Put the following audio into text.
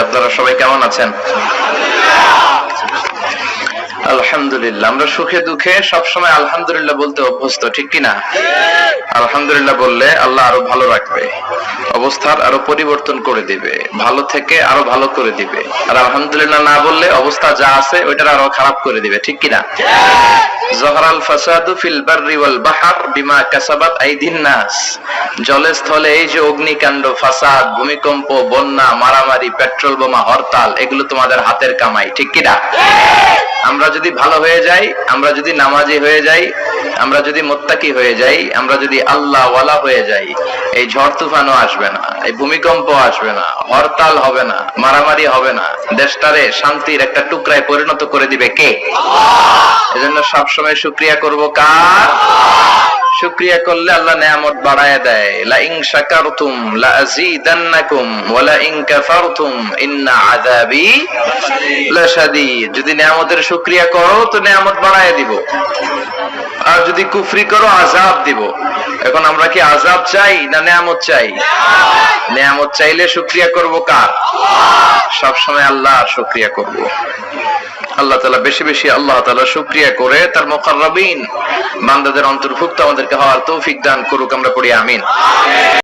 আপনারা সবাই কেমন আছেন? আলহামদুলিল্লাহ। আমরা সুখে দুঃখে সবসময় আলহামদুলিল্লাহ বলতে অভ্যস্ত, ঠিক কিনা? আলহামদুলিল্লাহ বললে আল্লাহ আরো ভালো রাখবে, অবস্থার আরো পরিবর্তন করে দিবে, ভালো থেকে আরো ভালো করে দিবে। আর আলহামদুলিল্লাহ না বললে অবস্থা যা আছে ওইটার আরো খারাপ করে দিবে, ঠিক কিনা? জহরাল ফাসাদু ফিল বাররি ওয়াল বাহর বিমা কাসাবাত আইদিন নাস। জলে স্থলে এই যে অগ্নিকাণ্ড, ফাসাদ, ভূমিকম্প, বন্যা, মারামারি, পেট্রোল বোমা, হরতাল, এগুলো তোমাদের হাতের কামাই, ঠিক কিনা? আমরা যদি ভালো হয়ে যাই, আমরা যদি নামাজি হয়ে যাই, আমরা যদি মুত্তাকি হয়ে যাই, আমরা যদি আল্লাহ ওয়ালা হয়ে যাই, এই ঝড় তুফানও আসবে না, এই ভূমিকম্প আসবে না, হরতাল হবে না, মারামারি হবে না, দেশটারে শান্তির একটা টুকরায় পরিণত করে দিবে কে? এজন্য সবসময় শুকরিয়া করব কার? শুকরিয়া করলে আল্লাহ নেয়ামত বাড়ায় দেয়। লা ইন শাকারতুম লা আযীদান্নাকুম ওয়া লা ইন কাফারতুম ইন্না আযাবি লাশাদীদ। যদি নেয়ামতের শুকরিয়া করো তো নেয়ামত বাড়ায় দিব, আর যদি কুফরি করো আযাব দিব। এখন আমরা কি আযাব চাই না নেয়ামত চাই? নেয়ামত চাইলে শুকরিয়া করব কার? সব সময় আল্লাহর শুকরিয়া করব। আল্লাহ তাআলা বেশি বেশি আল্লাহ তাআলা শুকরিয়া করে তার মুকাররাবিন বান্দাদের অন্তর্ভুক্ত আমাদেরকে হওয়ার তৌফিক দান করুক। আমরা পড়ি আমিন।